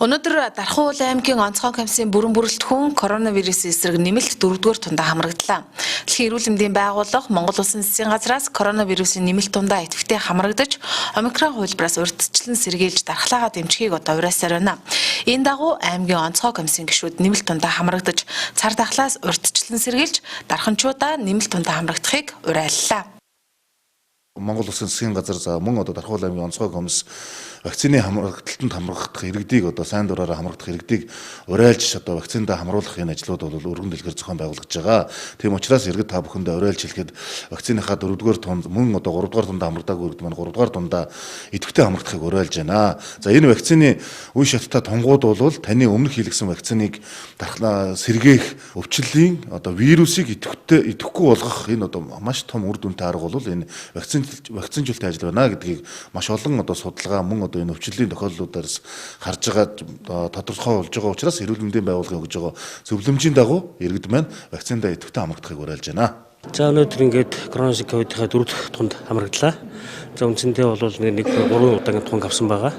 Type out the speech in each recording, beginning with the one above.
Өнөөдөр Дархан аймгийн онцгой комиссийн бүрэн бүрэлдэхүүн коронавирусын эсрэг нэмэлт 4-р тундаа хамрагдлаа. Дэлхийн эрүүл мэндийн байгууллага Монгол Улсын засгийн газраас коронавирусын нэмэлт тундаа идэвхтэй хамрагдаж, омикрон хувилбараас урьдчилан сэргийлж дархлаагаа дэмжихийг одоо уриалсаар байна. Энэ дагуу аймгийн онцгой комиссийн гишүүд нэмэлт тундаа хамрагдаж, цар тахлаас урьдчилан сэргийлж, дарханчуудаа нэмэлт тундаа хамрагдахыг уриаллаа. Монгол Улсын засгийн газар за мөн одоо Дархан аймгийн онцгой комисс вакцины хамрагдалтанд хамрагдах иргэдийг одоо сайн дураараа хамрагдах иргэдийг уриалж одоо вакциндаа хамруулах энэ ажлууд бол өргөн дэлгэр зохион байгуулагдж байгаа. Тийм учраас иргэд та бүхэндээ уриалж хэлэхэд вакциныхаа 4-р тунд мөн одоо 3-р тундаа хамрагдаагүй иргэд маань 3-р тундаа идэвхтэй хамрагдахыг уриалж байна. За энэ вакцины үе шаттай тунгууд бол таны өмнөх хийлгсэн вакциныг дархлаа сэргээх өвчлөлийн одоо вирусыг идэвхгүй болгох энэ одоо маш том үр дүнтэй арга бол энэ вакцинжуулалтын ажил байна гэдгийг маш олон одоо судалгаа мөн одоо энэ өвчлөлийн тохиолдлуудаас харж байгаа тодорхой болж байгаа учраас эрүүл мэндийн байгууллагын өгж байгаа зөвлөмжийн дагуу иргэд маань вакциндаа идэвхтэй хамрагдахыг уриалж байна. За өнөөдөр ингээд коронавирус ковидынхаа 4 тунд хамрагдлаа. За үндсэндээ бол нэг 3 удаагийн тунг авсан байгаа.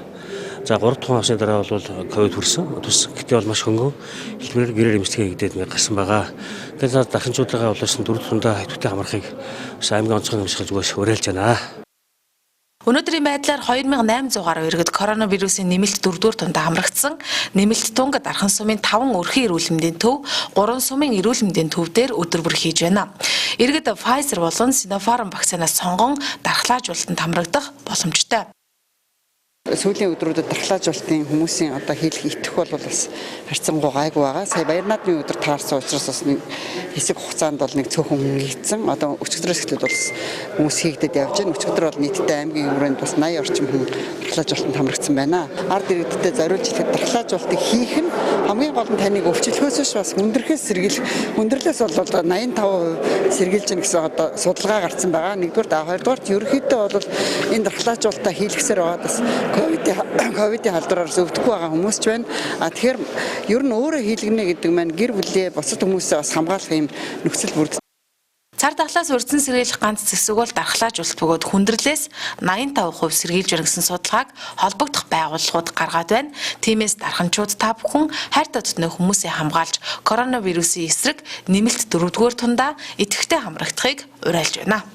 За 3 тунг авсны дараа бол ковид хүрсэн. Гэхдээ бол маш хөнгөн хэлбэрээр гэрээр эмчилгээ хийгдээд ингээд гарсан байгаа. Тэгэхээр дарханчуудаа болоосон 4 тундаа идэвхтэй хамрахыг аймгийн онцгой комиссын зүгээс уриалж байна. Өнөөдрийн байдлаар 2800 гаруй иргэд коронавирусын нэмэлт 4-р тундаа хамрагдсан. Нэмэлт тунг Дархан сумын 5 өрхийн эрүүл мэндийн төв, 3 сумын эрүүл мэндийн төв дээр өдөр бүр хийж байна. Иргэд Pfizer болон Sinopharm вакцинаас сонгон дархлаажуулалтанд хамрагдах боломжтой. Сүүлийн өдрүүдэд дархлаажуулалтын хүмүүсийн одоо хийх итгэх бол бас харьцангуй гайгүй байгаа. Сая баяр наадмын өдөр таарсан учраас бас нэг хэсэг хугацаанд бол нэг цөөхөн хийгдсэн. Одоо өчигдрөөс эхлээд бол хүмүүс хийгдэд явж байна. Өчигдөр бол нийтдээ аймгийн хүрээнд бас 80 орчим хүн дархлаажуулалтанд хамрагдсан байна. Ард иргэдэд зориулж ихэд дархлаажуулалтыг хийх нь хамгийн гол нь таныг өвчлөхөөс бас хүндрэлээс сэргийлэх. Хүндрэлээс бол 85% сэргийлж гэнэ гэсэн одоо судалгаа гарсан байгаа. Нэгдүгээр, хоёрдугаар ерөнхийдөө бол энэ дархлаажуулалтаа хийлгэсээр байгаа бас ковидын халдвараас өвдөхгүй байгаа хүмүүс ч байна. Тэгэхээр ер нь өөрөө хийлгэнэ гэдэг маань гэр бүлээ бусад хүмүүсээ бас хамгаалах юм нөхцөл бүрд. Цар тахлаас урьдчилан сэргийлэх ганц зэвсэг бол дархлаажуулалт бөгөөд хүндрэлээс 85% сэргийлж байна гэсэн судалгааг холбогдох байгууллагууд гаргаад байна. Тиймээс дарханчууд та бүхэн хайртай дотны хүмүүсээ хамгаалж коронавирусын эсрэг нэмэлт 4-р тундаа идэвхтэй хамрагдахыг уриалж байна.